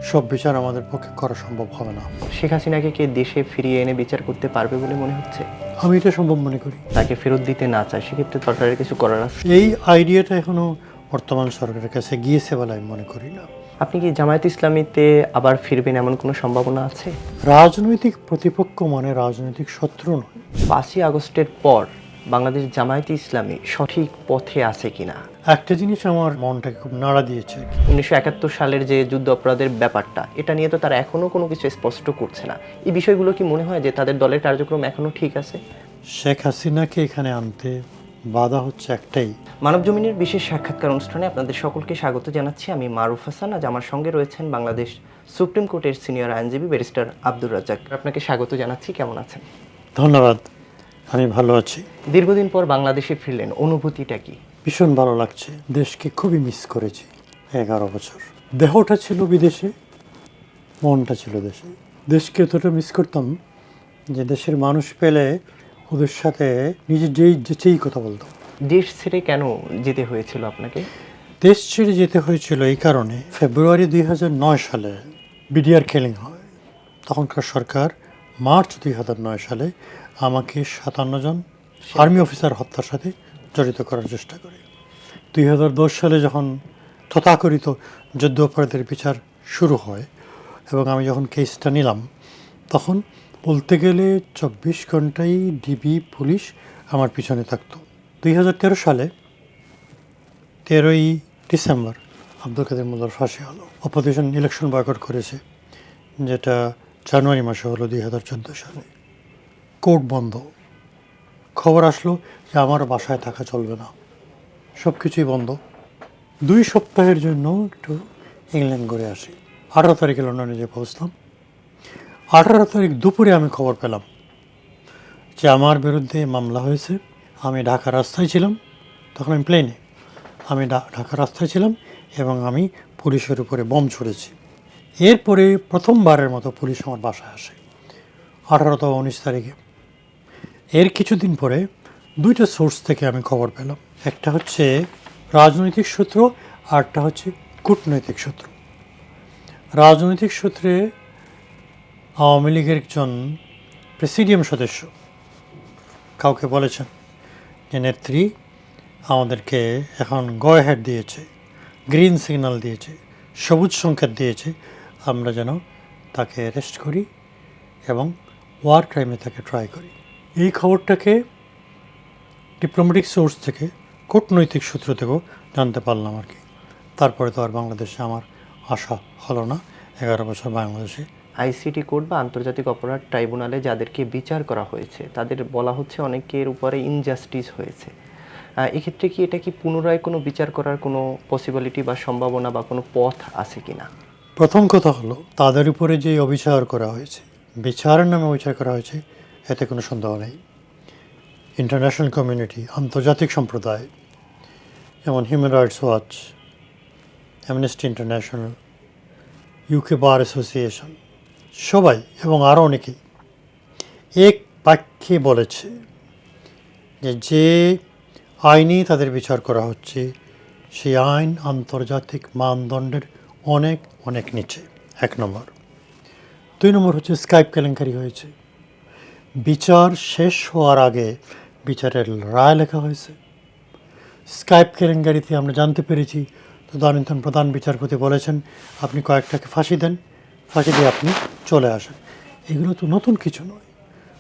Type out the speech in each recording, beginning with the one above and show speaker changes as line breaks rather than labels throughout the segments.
সব বিচার আমাদের পক্ষে করা সম্ভব হবে না।
শেখ হাসিনাকে কে দেশে ফিরিয়ে এনে বিচার করতে পারবে বলে মনে হচ্ছে?
আমি এটা সম্ভব মনে করি।
তাকে ফেরত দিতে না চায়, সেক্ষেত্রে সরকারের কিছু করার আছে?
এই আইডিয়াটা এখনো বর্তমান সরকারের কাছে গিয়েছে বলে আমি মনে করি না।
আপনি কি জামায়াত ইসলামীতে আবার ফিরবেন এমন কোনো সম্ভাবনা আছে?
রাজনৈতিক প্রতিপক্ষ মানে রাজনৈতিক শত্রু নয়।
5ই আগস্টের পর বাংলাদেশ জামায়াতে ইসলামী সঠিক পথে আছে কিনা?
একটা জিনিস আমার মনটাকে খুব নাড়া দিয়েছে।
1971 সালের যে যুদ্ধ অপরাধের ব্যাপারটা, এটা নিয়ে তো তারা এখনো কোনো কিছু স্পষ্ট করছে না। এই বিষয়গুলো কি মনে হয় যে তাদের দলের কার্যক্রম এখনো ঠিক আছে?
শেখ হাসিনাকে এখানে আনতে বাধা হচ্ছে একটাই।
মানব জমিনের বিশেষ সাক্ষাৎকার অনুষ্ঠানে আপনাদের সকলকে স্বাগত জানাচ্ছি। আমি মারুফ হাসান। আজ আমার সঙ্গে রয়েছেন বাংলাদেশ সুপ্রিম কোর্টের সিনিয়র আইনজীবী ব্যারিস্টার আব্দুর রাজ্জাক। আপনাকে স্বাগত জানাচ্ছি। কেমন আছেন?
ধন্যবাদ, আমি ভালো আছি।
দীর্ঘদিন পর বাংলাদেশে ফিরলেন, অনুভূতিটা কি?
ভীষণ ভালো লাগছে। দেশকে খুবই মিস করেছি 11 বছর। দেহটা ছিল বিদেশে, মনটা ছিল দেশে। দেশকে এতটা মিস করতাম যে দেশের মানুষ পেলে ওদের সাথে নিজে যেই কথা বলতাম।
দেশ ছেড়ে কেন যেতে হয়েছিল আপনাকে?
দেশ ছেড়ে যেতে হয়েছিল এই কারণে, ফেব্রুয়ারি 2009 সালে বিডিআর কিলিং হয়। তখনকার সরকার মার্চ 2009 সালে আমাকে 57 জন আর্মি অফিসার হত্যার সাথে জড়িত করার চেষ্টা করে। 2010 সালে যখন তথাকথিত যুদ্ধ অপরাধের বিচার শুরু হয় এবং আমি যখন কেসটা নিলাম, তখন বলতে গেলে 24 ঘন্টাই ডিবি পুলিশ আমার পিছনে থাকতো। 2013 সালে 13ই ডিসেম্বর আব্দুল কাদের মোল্লার ফাঁসি হলো। অপোজিশন ইলেকশন বয়কট করেছে, যেটা জানুয়ারি মাসে হলো 2014 সালে। কোর্ট বন্ধ। খবর আসলো যে আমার বাসায় থাকা চলবে না, সব কিছুই বন্ধ। 2 সপ্তাহের জন্য একটু ইংল্যান্ড ঘুরে আসি। 18 তারিখে লন্ডনে যে পৌঁছলাম। 18 তারিখ দুপুরে আমি খবর পেলাম যে আমার বিরুদ্ধে মামলা হয়েছে। আমি ঢাকা রাস্তায় ছিলাম, তখন আমি প্লেনে, আমি ঢাকা রাস্তায় ছিলাম এবং আমি পুলিশের উপরে বোম ছুড়েছি। এরপরে প্রথমবারের মতো পুলিশ আমার বাসায় আসে 18 বা 19 তারিখে। এর কিছুদিন পরে 2টা সোর্স থেকে আমি খবর পেলাম। একটা হচ্ছে রাজনৈতিক সূত্র, আরটা হচ্ছে কূটনৈতিক সূত্র। রাজনৈতিক সূত্রে আওয়ামী লীগের একজন প্রেসিডিয়াম সদস্য কাউকে বলেছেন যে নেত্রী আমাদেরকে এখন গো অ্যাহেড দিয়েছে, গ্রিন সিগন্যাল দিয়েছে, সবুজ সংকেত দিয়েছে, আমরা যেন তাকে অ্যারেস্ট করি এবং ওয়ার ক্রাইমে তাকে ট্রাই করি। এই খবরটাকে ডিপ্লোম্যাটিক সোর্স থেকে, কূটনৈতিক সূত্র থেকেও জানতে পারলাম আর কি। তারপরে তো আর বাংলাদেশে আমার আশা হলো না। 11 বছর বাংলাদেশে।
আইসিটি কোর্ট বা আন্তর্জাতিক অপরাধ ট্রাইব্যুনালে যাদেরকে বিচার করা হয়েছে তাদের বলা হচ্ছে অনেকের উপরে ইনজাস্টিস হয়েছে। এক্ষেত্রে কি এটা কি পুনরায় কোনো বিচার করার কোনো পসিবিলিটি বা সম্ভাবনা বা কোনো পথ আছে কি না?
প্রথম কথা হলো, তাদের উপরে যে অবিচার করা হয়েছে, বিচারের নামে অবিচার করা হয়েছে, এতে কোনো সন্দেহ নেই। ইন্টারন্যাশনাল কমিউনিটি, আন্তর্জাতিক সম্প্রদায়, যেমন human rights watch, amnesty international, UK bar association, সবাই এবং আরও অনেকেই এক বাক্যে বলেছে যে আইনেই তাদের বিচার করা হচ্ছে সেই আইন আন্তর্জাতিক মানদণ্ডের অনেক অনেক নিচে। 1 নম্বর। 2 নম্বর হচ্ছে স্কাইপ কেলেঙ্কারি হয়েছে। বিচার শেষ হওয়ার আগে বিচারের রায় লেখা হয়েছে। স্কাইপ কেলেঙ্কারিতে আমরা জানতে পেরেছি তদানীন্তন প্রধান বিচারপতি বলেছেন আপনি কয়েকটাকে ফাঁসি দেন, ফাঁসি দিয়ে আপনি চলে আসেন। এগুলো তো নতুন কিছু নয়।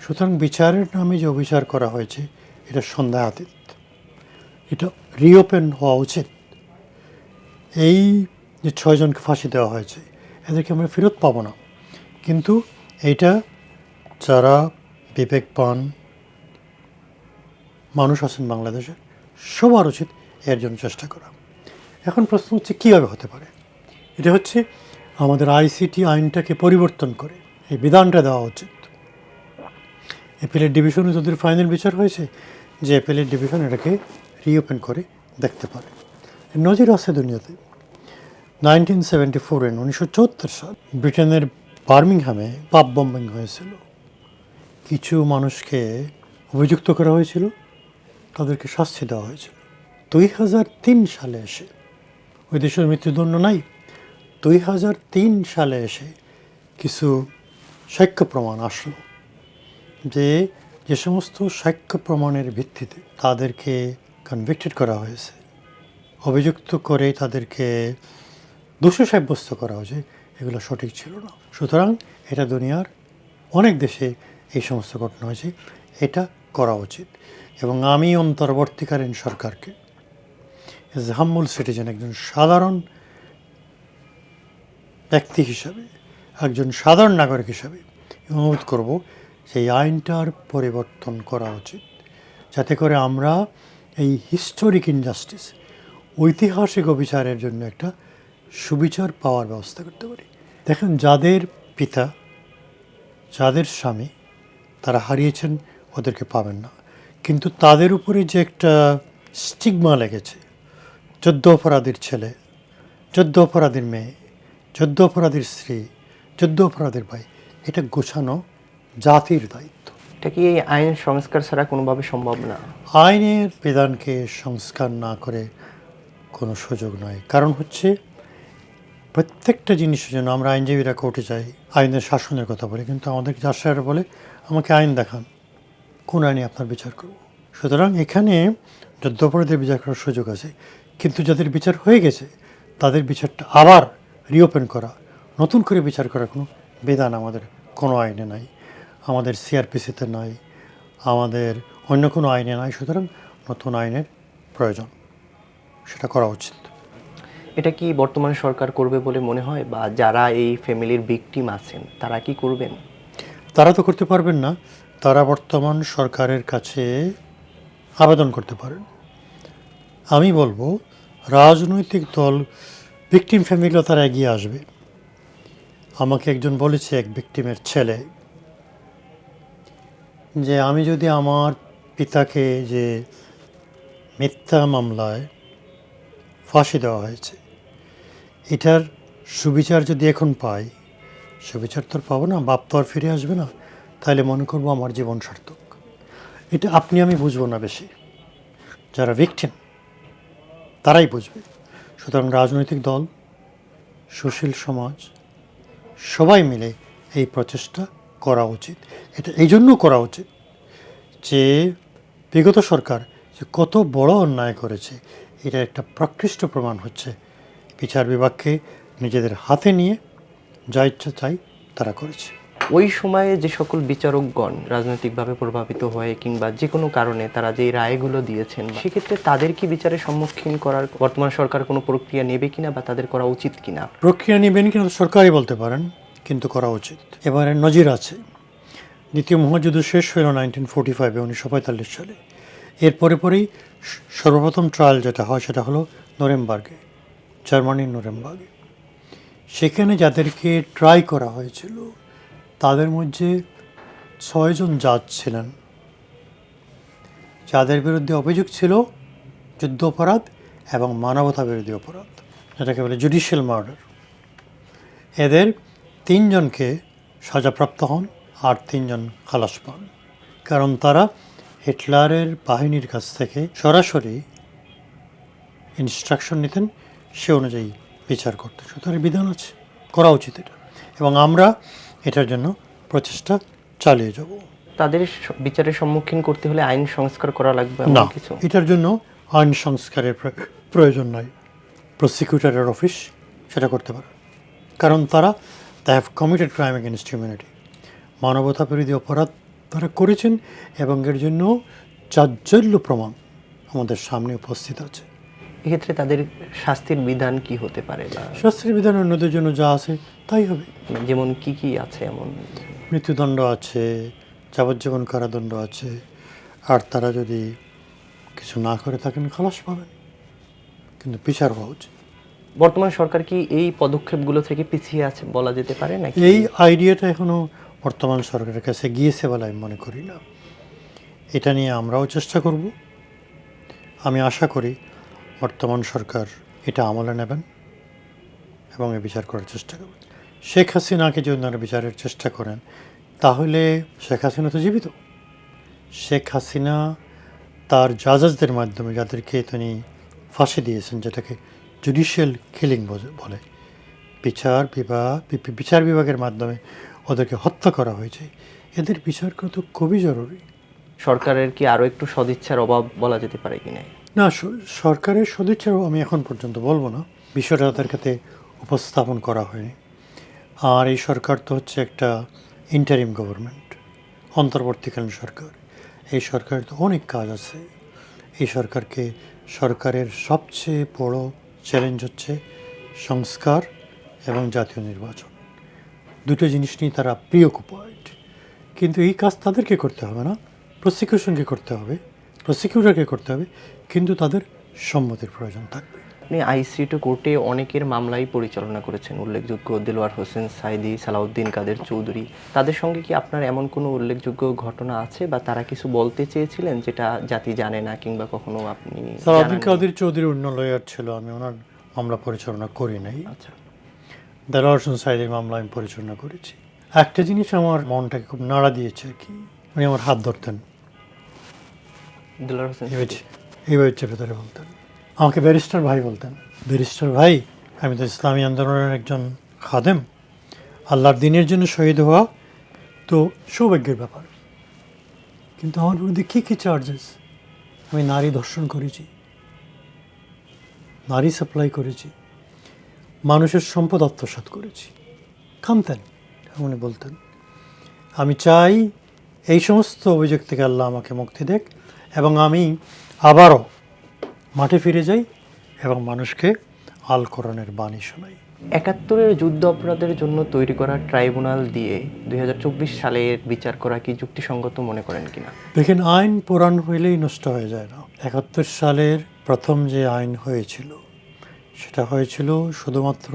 সুতরাং বিচারের নামে যে অবিচার করা হয়েছে এটা সন্দেহাতীত, এটা রিওপেন হওয়া উচিত। এই যে 6 জনকে ফাঁসি দেওয়া হয়েছে এদেরকে আমরা ফেরত পাবো না, কিন্তু এইটা যারা বিবেকবান মানুষ আছেন বাংলাদেশের সবার উচিত এর জন্য চেষ্টা করা। এখন প্রশ্ন হচ্ছে কীভাবে হতে পারে। এটা হচ্ছে আমাদের আইসিটি আইনটাকে পরিবর্তন করে এই বিধানটা দেওয়া উচিত। অ্যাপিলেট ডিভিশনে যাদের ফাইনাল বিচার হয়েছে, যে অ্যাপিলেট ডিভিশন এটাকে রিওপেন করে দেখতে পারে। নজির আছে দুনিয়াতে। 1974 1974 সাল ব্রিটেনের বার্মিংহামে পাব বম্বিং হয়েছিল। কিছু মানুষকে অভিযুক্ত করা হয়েছিল, তাদেরকে শাস্তি দেওয়া হয়েছিল। 2003 সালে এসে ওই দেশের মৃত্যুদণ্ড নাই, সালে এসে কিছু সাক্ষ্য প্রমাণ আসলো যে যে সমস্ত সাক্ষ্য প্রমাণের ভিত্তিতে তাদেরকে কনভিক্টেড করা হয়েছে, অভিযুক্ত করে তাদেরকে দোষী সাব্যস্ত করা হয়েছে, এগুলো সঠিক ছিল না। সুতরাং এটা দুনিয়ার অনেক দেশে এই সমস্ত ঘটনা হয়েছে, এটা করা উচিত। এবং আমি অন্তর্বর্তীকালীন সরকারকে এজ এ হাম্বল সিটিজেন, একজন সাধারণ ব্যক্তি হিসাবে, একজন সাধারণ নাগরিক হিসাবে অনুরোধ করব যে এই আইনটার পরিবর্তন করা উচিত, যাতে করে আমরা এই হিস্টোরিক ইনজাস্টিস, ঐতিহাসিক অবিচারের জন্য একটা সুবিচার পাওয়ার ব্যবস্থা করতে পারি। দেখেন, যাদের পিতা, যাদের স্বামী তারা হারিয়েছেন, ওদেরকে পাবেন না, কিন্তু তাদের উপরে যে একটা স্টিগমা লেগেছে, যুদ্ধ অপরাধীর ছেলে, যুদ্ধ অপরাধীর মেয়ে, যুদ্ধ অপরাধীর স্ত্রী, যুদ্ধ অপরাধীর ভাই, এটা গোছানো জাতির দায়িত্ব।
এটা কি এই আইন সংস্কার ছাড়া কোনোভাবে সম্ভব না?
আইনের বিধানকে সংস্কার না করে কোনো সুযোগ নয়। কারণ হচ্ছে প্রত্যেকটা জিনিসের জন্য আমরা আইনজীবীরা কোর্টে যাই, আইনের শাসনের কথা বলি, কিন্তু আমাদের জাজরা বলে আমাকে আইন দেখান, কোন আইনে আপনার বিচার করব। সুতরাং এখানে যুদ্ধাপরাধীদের বিচার করার সুযোগ আছে, কিন্তু যাদের বিচার হয়ে গেছে তাদের বিচারটা আবার রিওপেন করা, নতুন করে বিচার করার কোনো বিধান আমাদের কোনো আইনে নাই, আমাদের সিআরপিসিতে নাই, আমাদের অন্য কোনো আইনে নাই। সুতরাং নতুন আইনের প্রয়োজন, সেটা করা উচিত।
এটা কি বর্তমান সরকার করবে বলে মনে হয়, বা যারা এই ফ্যামিলির ভিকটিম আছেন তারা কি করবেন?
তারা তো করতে পারবেন না, তারা বর্তমান সরকারের কাছে আবেদন করতে পারেন। আমি বলবো রাজনৈতিক দল, ভিকটিম ফ্যামিলিও তারা এগিয়ে আসবে। আমাকে একজন বলেছে, এক ভিকটিমের ছেলে, যে আমি যদি আমার পিতাকে যে মিথ্যা মামলায় ফাঁসি দেওয়া হয়েছে, এটার সুবিচার যদি এখন পাই, সুবিচার তো আর পাবো না, বাপ তো আর ফিরে আসবে না, তাহলে মনে করবো আমার জীবন সার্থক। এটা আপনি আমি বুঝবো না, বেশি যারা ভিকটিম তারাই বুঝবে। সুতরাং রাজনৈতিক দল, সুশীল সমাজ, সবাই মিলে এই প্রচেষ্টা করা উচিত। এটা এই জন্য করা উচিত যে বিগত সরকার যে কত বড় অন্যায় করেছে, এটা একটা প্রকৃষ্ট প্রমাণ হচ্ছে বিচার বিভাগকে নিজেদের হাতে নিয়ে যা ইচ্ছা চাই তারা করেছে।
ওই সময়ে যে সকল বিচারকগণ রাজনৈতিকভাবে প্রভাবিত হয়ে কিংবা যে কোনো কারণে তারা যে রায়গুলো দিয়েছেন, সেক্ষেত্রে তাদের কি বিচারের সম্মুখীন করার বর্তমান সরকার কোনো প্রক্রিয়া নেবে কিনা, বা তাদের করা উচিত কিনা?
প্রক্রিয়া নেবেন কিনা সরকারই বলতে পারেন, কিন্তু করা উচিত। এবারে নজির আছে, দ্বিতীয় মহাযুদ্ধ শেষ হলো 1945-এ, 1945 সালে। এরপরে পরেই সর্বপ্রথম ট্রায়াল যেটা হয় সেটা হলো নুরেমবার্গে, জার্মানির নুরেমবার্গে। সেখানে যাদেরকে ট্রাই করা হয়েছিল তাদের মধ্যে 6 জন জাজ ছিলেন, যাদের বিরুদ্ধে অভিযোগ ছিল যুদ্ধ অপরাধ এবং মানবতা বিরোধী অপরাধ, যেটাকে বলে জুডিশিয়াল মার্ডার। এদের 3 জনকে সাজাপ্রাপ্ত হন আর 3 জন খালাস পান, কারণ তারা হিটলারের বাহিনীর কাছ থেকে সরাসরি ইনস্ট্রাকশন নিতেন, সে অনুযায়ী বিচার করতেন। সুতরাং বিধান আছে, করা উচিত এটা, এবং আমরা এটার জন্য প্রচেষ্টা চালিয়ে যাব।
তাদের বিচারের সম্মুখীন করতে হলে আইন সংস্কার করা লাগবে
না,
এমন কিছু?
এটার জন্য আইন সংস্কারের প্রয়োজন নাই। প্রসিকিউটরের অফিস সেটা করতে পারে, কারণ তারা have committed crime against humanity, মানবতা বিরোধী অপরাধ তারা করেছেন, এবং এর জন্য চাঞ্চল্য প্রমাণ আমাদের সামনে উপস্থিত আছে।
এক্ষেত্রে তাদের শাস্তির বিধান কি হতে পারে, বা
শাস্তির বিধান অন্যদের জন্য যা আছে তাই হবে।
যেমন কি কি আছে এমন?
মৃত্যুদণ্ড আছে, যাবজ্জীবন কারাদণ্ড আছে, আর তারা যদি কিছু না করে থাকেন খালাস পাবেন, কিন্তু বিচার হওয়া উচিত।
বর্তমান সরকার কি এই পদক্ষেপগুলো থেকে পিছিয়ে আছে বলা যেতে পারে নাকি?
এই আইডিয়াটা এখনও বর্তমান সরকারের কাছে গিয়েছে বলে আমি মনে করি না। এটা নিয়ে আমরাও চেষ্টা করব। আমি আশা করি বর্তমান সরকার এটা আমলে নেবেন এবং এ বিচার করার চেষ্টা করবেন। শেখ হাসিনাকে যদি ওনারা বিচারের চেষ্টা করেন, তাহলে শেখ হাসিনা তো জীবিত। শেখ হাসিনা তার জাজেসদের মাধ্যমে যাদেরকে তিনি ফাঁসি দিয়েছেন, যেটাকে জুডিশিয়াল কিলিং বলে, বিচার বিভাগের মাধ্যমে ওদেরকে হত্যা করা হয়েছে, এদের বিচার করা তো খুবই জরুরি।
সরকারের কি আরও একটু সদিচ্ছার অভাব বলা যেতে পারে কি না?
না, সরকারের সদিচ্ছাও আমি এখন পর্যন্ত বলবো না, বিষয়টা তাদের কাছে উপস্থাপন করা হয়নি। আর এই সরকার তো হচ্ছে একটা ইন্টারিম গভর্নমেন্ট, অন্তর্বর্তীকালীন সরকার। এই সরকারের তো অনেক কাজ আছে। এই সরকারের সবচেয়ে বড় চ্যালেঞ্জ হচ্ছে সংস্কার এবং জাতীয় নির্বাচন। দুটো জিনিস নিয়ে তারা প্রিঅকুপাইড। কিন্তু এই কাজ তাদেরকে করতে হবে না, প্রসিকিউশনকে করতে হবে, প্রসিকিউটরকে করতে হবে, কিন্তু তাদের সম্মতির প্রয়োজন থাকবে।
আপনি আইসিটি কোর্টে অনেকের মামলাই পরিচালনা করেছেন, উল্লেখযোগ্য দেলোয়ার হোসেন সাইদি, সালাউদ্দিন কাদের চৌধুরী। তাদের সঙ্গে কি আপনার এমন কোনো উল্লেখযোগ্য ঘটনা আছে বা তারা কিছু বলতে চেয়েছিলেন যেটা জাতি জানে না কিংবা কখনো আপনি
সালাউদ্দিন
জানাননি?
কাদের চৌধুরী অন্য লয়ার ছিল, আমি ওনার মামলা পরিচালনা করি নাই।
আচ্ছা,
দেলোয়ার হোসেন সাইদের মামলা আমি পরিচালনা করেছি। একটা জিনিস আমার মনটাকে খুব নাড়া দিয়েছে কি, উনি আমার হাত ধরতেন,
দেলোয়ার হোসেন সাইদি।
এইভাবে চেপে ধরে বলতেন, আমাকে ব্যারিস্টার ভাই বলতেন। ব্যারিস্টার ভাই, আমি তো ইসলামী আন্দোলনের একজন খাদেম, আল্লাহর দিনের জন্য শহীদ হওয়া তো সৌভাগ্যের ব্যাপার, কিন্তু আমার বিরুদ্ধে কী কী চার্জেস, আমি নারী ধর্ষণ করেছি, নারী সাপ্লাই করেছি, মানুষের সম্পদ আত্মসাৎ করেছি। কামতেন, উনি বলতেন আমি চাই এই সমস্ত অভিযোগ থেকে আল্লাহ আমাকে মুক্তি দেখ এবং আমি আবারও মাঠে ফিরে যাই এবং মানুষকে আল কোরআনের বাণী শোনাই।
৭১-এর যুদ্ধ অপরাধের জন্য তৈরি করা ট্রাইব্যুনাল দিয়ে ২০২৪ সালের বিচার করা কি যুক্তিসঙ্গত মনে করেন কিনা?
দেখেন, আইন পুরাণ হইলেই নষ্ট হয়ে যায় না। ৭১ সালের প্রথম যে আইন হয়েছিল সেটা হয়েছিল শুধুমাত্র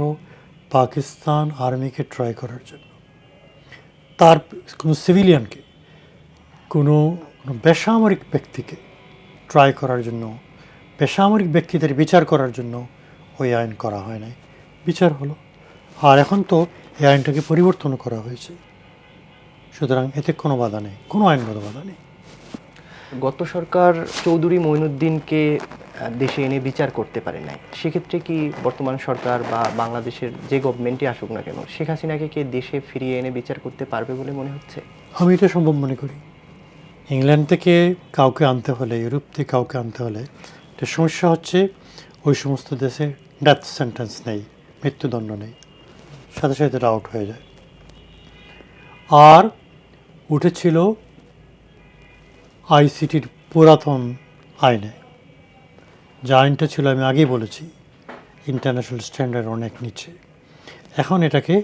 পাকিস্তান আর্মিকে ট্রাই করার জন্য। তার কোনো সিভিলিয়ানকে, কোনো বেসামরিক ব্যক্তিকে ট্রাই করার জন্য, বেসামরিক ব্যক্তিদের বিচার করার জন্য ওই আইন করা হয় নাই। বিচার হলো। আর এখন তো এই আইনটাকে পরিবর্তন করা হয়েছে, সুতরাং এতে কোনো বাধা নেই, কোনো আইনগত বাধা নেই।
গত সরকার চৌধুরী মঈনুদ্দিনকে দেশে এনে বিচার করতে পারে নাই, সেক্ষেত্রে কি বর্তমান সরকার বা বাংলাদেশের যে গভর্নমেন্টই আসুক না কেন শেখ হাসিনাকে কে দেশে ফিরিয়ে এনে বিচার করতে পারবে বলে মনে হচ্ছে?
আমি এটা সম্ভব মনে করি। ইংল্যান্ড থেকে কাউকে আনতে হলে, ইউরোপ থেকে কাউকে আনতে হলে, এটা সমস্যা হচ্ছে ওই সমস্ত দেশে ডেথ সেন্টেন্স নেই, মৃত্যুদণ্ড নেই, সাথে সাথে এটা আউট হয়ে যায়। আর উঠেছিল আইসিটির পুরাতন আইনে, যে আইনটা ছিল, আমি আগেই বলেছি, ইন্টারন্যাশনাল স্ট্যান্ডার্ড অনেক নিচে। এখন এটাকে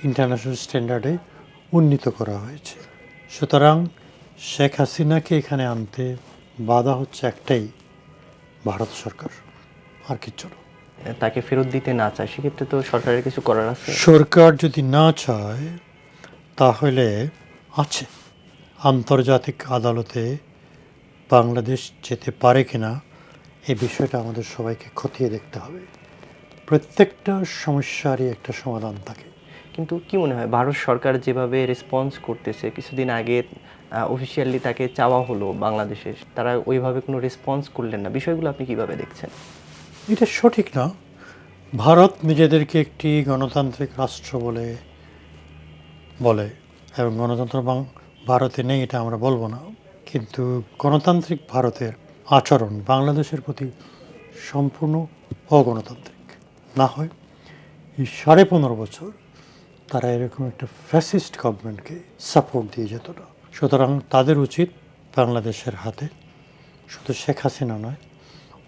ইন্টারন্যাশনাল স্ট্যান্ডার্ডে উন্নীত করা হয়েছে। সুতরাং শেখ হাসিনাকে এখানে আনতে বাধা হচ্ছে একটাই, ভারত সরকার, আর কিচ্ছু না।
তাকে ফেরত দিতে না চায়, সেক্ষেত্রে তো সরকারের কিছু করার আছে?
সরকার যদি না চায় তাহলে আছে, আন্তর্জাতিক আদালতে বাংলাদেশ যেতে পারে কিনা এই বিষয়টা আমাদের সবাইকে খতিয়ে দেখতে হবে। প্রত্যেকটা সমস্যারই একটা সমাধান থাকে।
কিন্তু কি মনে হয় ভারত সরকার যেভাবে রেসপন্স করতেছে, কিছুদিন আগে অফিসিয়ালি তাকে চাওয়া হলো বাংলাদেশে, তারা ওইভাবে কোনো রেসপন্স করলেন না, বিষয়গুলো আপনি কিভাবে দেখছেন?
এটা সঠিক না। ভারত নিজেদেরকে একটি গণতান্ত্রিক রাষ্ট্র বলে এবং গণতন্ত্র ভারতে নেই এটা আমরা বলবো না, কিন্তু গণতান্ত্রিক ভারতের আচরণ বাংলাদেশের প্রতি সম্পূর্ণ অগণতান্ত্রিক। না হয় এই 15.5 বছর তারা এরকম একটা ফ্যাসিস্ট গভর্নমেন্টকে সাপোর্ট দিয়ে যেত না। সুতরাং তাদের উচিত বাংলাদেশের হাতে শুধু শেখ হাসিনা নয়,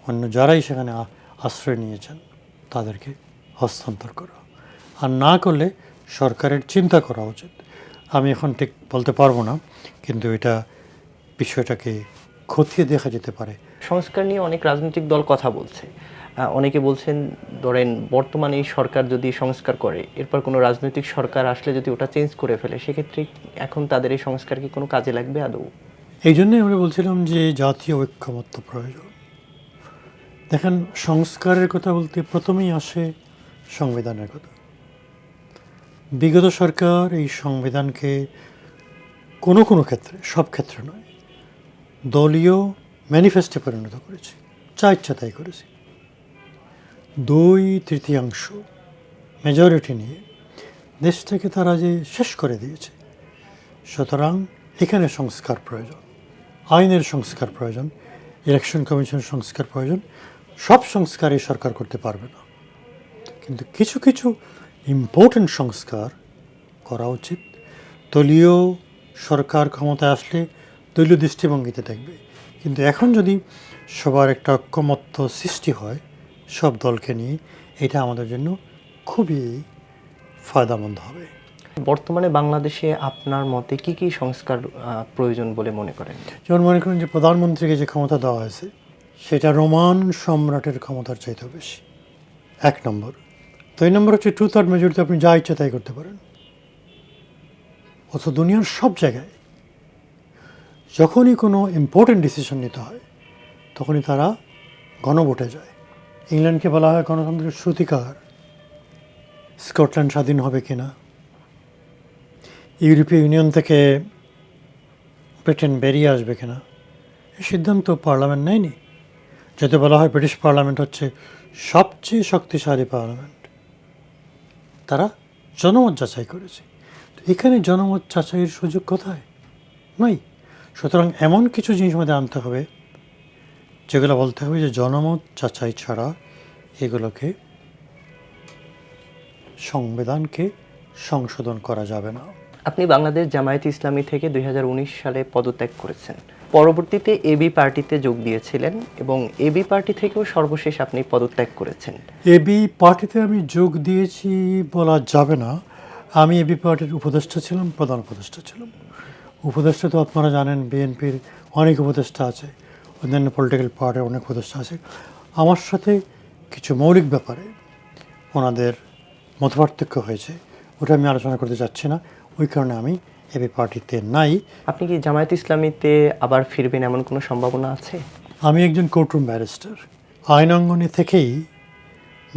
অন্য যারাই সেখানে আশ্রয় নিয়েছেন তাদেরকে হস্তান্তর করা। আর না করলে সরকারের চিন্তা করা উচিত। আমি এখন ঠিক বলতে পারবো না, কিন্তু এটা বিষয়টাকে খতিয়ে দেখা যেতে পারে।
সংস্কার নিয়ে অনেক রাজনৈতিক দল কথা বলছে, অনেকে বলছেন ধরেন বর্তমানে এই সরকার যদি সংস্কার করে, এরপর কোনো রাজনৈতিক সরকার আসলে যদি ওটা চেঞ্জ করে ফেলে, সেক্ষেত্রে এখন তাদের এই সংস্কার কি কোনো কাজে লাগবে আদৌ?
এই জন্যই আমরা বলছিলাম যে জাতীয় ঐক্যমত্য প্রয়োজন। দেখেন, সংস্কারের কথা বলতে প্রথমেই আসে সংবিধানের কথা। বিগত সরকার এই সংবিধানকে কোনো কোনো ক্ষেত্রে, সব ক্ষেত্রে নয়, দলীয় ম্যানিফেস্টোে পরিণত করেছে, যা ইচ্ছা তাই করেছে। 2/3 মেজরিটি নিয়ে দেশটাকে তারা যে শেষ করে দিয়েছে। সুতরাং এখানে সংস্কার প্রয়োজন, আইনের সংস্কার প্রয়োজন, ইলেকশন কমিশনের সংস্কার প্রয়োজন। সব সংস্কার এই সরকার করতে পারবে না, কিন্তু কিছু কিছু ইম্পর্টেন্ট সংস্কার করা উচিত। দলীয় সরকার ক্ষমতায় আসলে দলীয় দৃষ্টিভঙ্গিতে দেখবে, কিন্তু এখন যদি সবার একটা ঐক্যমত্য সৃষ্টি হয় সব দলকে নিয়ে, এটা আমাদের জন্য খুবই ফায়দামন্দ হবে।
বর্তমানে বাংলাদেশে আপনার মতে কি কি সংস্কার প্রয়োজন বলে মনে করেন?
যেমন মনে করেন যে প্রধানমন্ত্রীকে যে ক্ষমতা দেওয়া হয়েছে সেটা রোমান সম্রাটের ক্ষমতার চাইতে বেশি, 1 নম্বর। 2 নম্বর হচ্ছে 2/3 মেজরিটি, আপনি যা ইচ্ছা তাই করতে পারেন। অথচ দুনিয়ার সব জায়গায় যখনই কোনো ইম্পর্টেন্ট ডিসিশন নিতে হয় তখনই তারা গণভোটে যায়। ইংল্যান্ডকে বলা হয় গণতন্ত্রের সূতিকাগার। স্কটল্যান্ড স্বাধীন হবে কিনা, ইউরোপীয় ইউনিয়ন থেকে ব্রিটেন বেরিয়ে আসবে কিনা, এই সিদ্ধান্ত পার্লামেন্ট নেয়নি। যাতে বলা হয় ব্রিটিশ পার্লামেন্ট হচ্ছে সবচেয়ে শক্তিশালী পার্লামেন্ট, তারা জনমত যাচাই করেছে। তো এখানে জনমত যাচাইয়ের সুযোগ কোথায়? নাই। সুতরাং এমন কিছু জিনিস মধ্যে আনতে হবে যেগুলো বলতে হবে যে জনমত যাচাই ছাড়া এগুলোকে, সংবিধানকে সংশোধন করা যাবে না।
আপনি বাংলাদেশ জামায়াত ইসলামী থেকে 2019 সালে পদত্যাগ করেছেন, পরবর্তীতে এবি পার্টিতে যোগ দিয়েছিলেন এবং এবি পার্টি থেকেও সর্বশেষ আপনি পদত্যাগ করেছেন।
এবি পার্টিতে আমি যোগ দিয়েছি বলা যাবে না। আমি এবি পার্টির উপদেষ্টা ছিলাম, প্রধান উপদেষ্টা ছিলাম। উপদেষ্টা তো আপনারা জানেন বিএনপির অনেক উপদেষ্টা আছে, অন্যান্য পলিটিক্যাল পার্টির অনেক উপদেষ্টা আছে। আমার সাথে কিছু মৌলিক ব্যাপারে ওনাদের মতপার্থক্য হয়েছে, ওটা আমি আলোচনা করতে চাচ্ছি না, ওই কারণে আমি এবি পার্টিতে নাই।
আপনি কি জামায়াত ইসলামীতে আবার ফিরবেন এমন কোনো সম্ভাবনা আছে?
আমি একজন কোর্টরুম ব্যারিস্টার, আইন অঙ্গনে থেকেই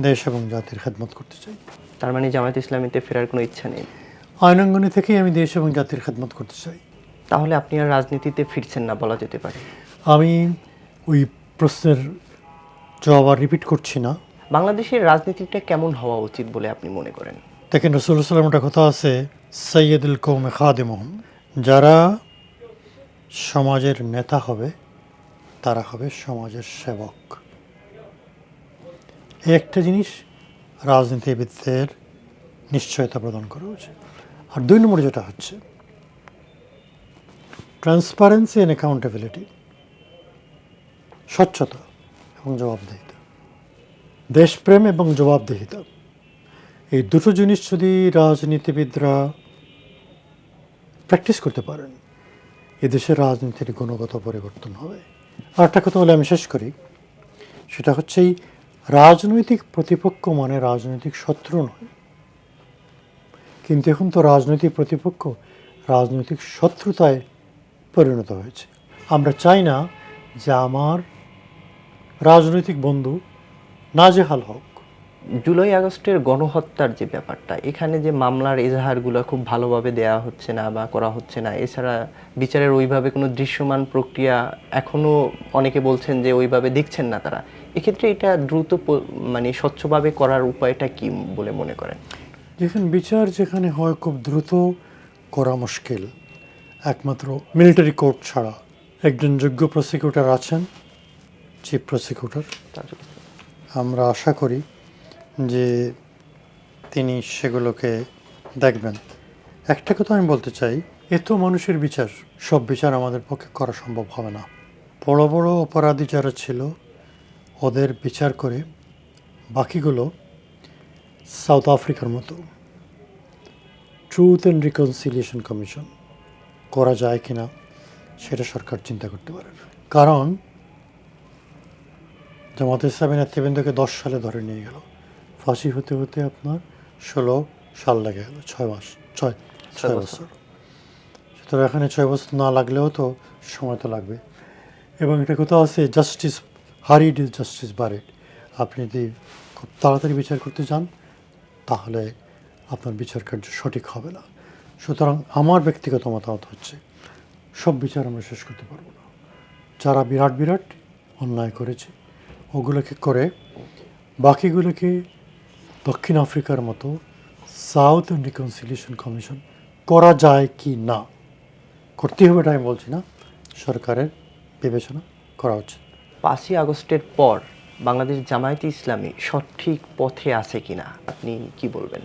দেশ এবং জাতির খেদমত করতে চাই।
তার মানে জামায়াত ইসলামীতে ফেরার কোনো ইচ্ছা নেই?
আইনাঙ্গনে থেকেই আমি দেশ এবং জাতির খেদমত করতে চাই।
তাহলে আপনি আর রাজনীতিতে ফিরছেন না বলা যেতে পারে।
আমি ওই প্রশ্নের জবাব আর রিপিট করছি না।
বাংলাদেশের রাজনীতিটা কেমন হওয়া উচিত বলে আপনি মনে করেন?
দেখেন, রাসূলুল্লাহ সাল্লাল্লাহু আলাইহি ওয়াসাল্লাম একটা কথা আছে, সাইয়্যিদুল কওমে খাদিমুহুম, যারা সমাজের নেতা হবে তারা হবে সমাজের সেবক। এই একটা জিনিস রাজনীতিবিদদের নিশ্চয়তা প্রদান করা উচিত। আর 2 নম্বরে যেটা হচ্ছে ট্রান্সপারেন্সি অ্যান্ড অ্যাকাউন্টেবিলিটি, স্বচ্ছতা এবং জবাবদিহিতা, দেশপ্রেম এবং জবাবদিহিতা, এই দুটো জিনিস যদি রাজনীতিবিদরা প্র্যাকটিস করতে পারেন, এদেশের রাজনীতির গুণগত পরিবর্তন হবে। আর একটা কথা বলে আমি শেষ করি, সেটা হচ্ছে এই রাজনৈতিক প্রতিপক্ষ মানে রাজনৈতিক শত্রু নয়, কিন্তু এখন তো রাজনৈতিক প্রতিপক্ষ রাজনৈতিক শত্রুতায় পরিণত হয়েছে। আমরা চাই না যে আমার রাজনৈতিক বন্ধু নাজেহাল হোক।
জুলাই আগস্টের গণহত্যার যে ব্যাপারটা, এখানে যে মামলার এজাহারগুলো খুব ভালোভাবে দেয়া হচ্ছে না বা করা হচ্ছে না, এছাড়া বিচারের ওইভাবে কোনো দৃশ্যমান প্রক্রিয়া এখনও অনেকে বলছেন যে ওইভাবে দেখছেন না তারা, এক্ষেত্রে এটা দ্রুত মানে স্বচ্ছভাবে করার উপায়টা কি বলে মনে করেন?
যেখানে বিচার যেখানে হয় খুব দ্রুত করা মুশকিল, একমাত্র মিলিটারি কোর্ট ছাড়া। একজন যোগ্য প্রসিকিউটর আছেন, চিফ প্রসিকিউটর, আমরা আশা করি যে তিনি সেগুলোকে দেখবেন। একটা কথা আমি বলতে চাই, এত মানুষের বিচার, সব বিচার আমাদের পক্ষে করা সম্ভব হবে না। বড় বড় অপরাধী যারা ছিল ওদের বিচার করে বাকিগুলো সাউথ আফ্রিকার মতো ট্রুথ অ্যান্ড রিকনসিলিয়েশন কমিশন করা যায় কিনা সেটা সরকার চিন্তা করতে পারে। কারণ জামায়াত ইসলামী নেতৃবৃন্দকে 10 সালে ধরে নিয়ে গেল, ফাঁসি হতে হতে আপনার 16 সাল লেগে গেল, 6 মাস, 6 বছর। সুতরাং এখানে 6 বছর না লাগলেও তো সময় তো লাগবে। এবং একটা কথা আছে, জাস্টিস হারিড ইজ জাস্টিস বারিড। আপনি যদি খুব তাড়াতাড়ি বিচার করতে চান তাহলে আপনার বিচার কার্য সঠিক হবে না। সুতরাং আমার ব্যক্তিগত মতামত হচ্ছে সব বিচার আমরা শেষ করতে পারবো না। যারা বিরাট বিরাট অন্যায় করেছে ওগুলোকে করে বাকিগুলোকে দক্ষিণ আফ্রিকার মতো সাউথ রিকনসিলিয়েশন কমিশন করা যায় কি না, করতে হবে এটা আমি বলছি না, সরকারের বিবেচনা করা উচিত।
5ই আগস্টের পর বাংলাদেশ জামায়াতে ইসলামী সঠিক পথে আছে কিনা আপনি কি বলবেন?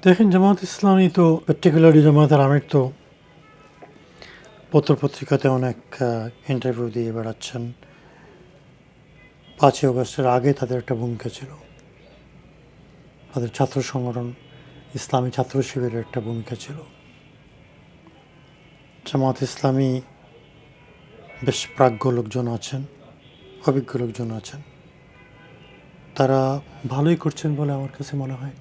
দেখেন, জামাত ইসলামী তো পার্টিকুলারলি জামায়াতের আমির তো পত্রপত্রিকাতে অনেক ইন্টারভিউ দিয়ে বেড়াচ্ছেন। 5ই আগস্টের আগে তাদের একটা ভূমিকা ছিল, তাদের ছাত্র সংগঠন ইসলামী ছাত্র শিবিরের একটা ভূমিকা ছিল। জামাত ইসলামী বেশ প্রাজ্ঞ লোকজন আছেন, অভিজ্ঞ লোকজন আছেন, তারা ভালোই করছেন বলে আমার কাছে মনে হয়।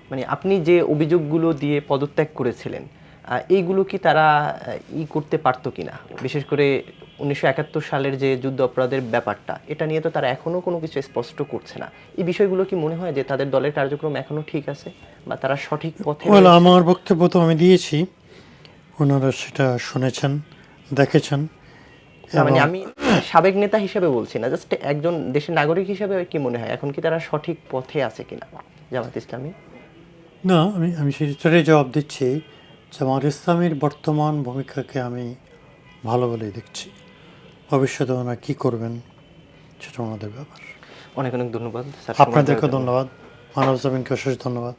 মানে আপনি যে অভিযোগগুলো দিয়ে পদত্যাগ করেছিলেন, এইগুলো কি তারা করতে পারতো কিনা? বিশেষ করে 1971 সালের যে যুদ্ধ অপরাধের ব্যাপারটা, এটা নিয়ে তো তারা এখনো কোনো কিছু স্পষ্ট করছে না। এই বিষয়গুলো কি মনে হয় যে তাদের দলের কার্যক্রম এখনো ঠিক আছে বা তারা সঠিক পথে রয়েছে?
আমার বক্তব্য তো আমি দিয়েছি, ওনারা সেটা শুনেছেন, দেখেছেন।
না, মানে
এবং
আমি সাবেক নেতা হিসেবে বলছি না, জাস্ট একজন দেশের নাগরিক হিসেবে কি মনে হয় এখন কি তারা সঠিক পথে আছে কিনা জামাত ইসলামী?
না, আমি সেটারই জবাব দিচ্ছি। জামাত ইসলামীর বর্তমান ভূমিকাকে আমি ভালো বলেই দেখছি। ভবিষ্যতে ওনারা কী করবেন সেটা ওনাদের ব্যাপার।
অনেক অনেক ধন্যবাদ স্যার।
আপনাদেরকে ধন্যবাদ, মানব জমিনকে অশেষ ধন্যবাদ।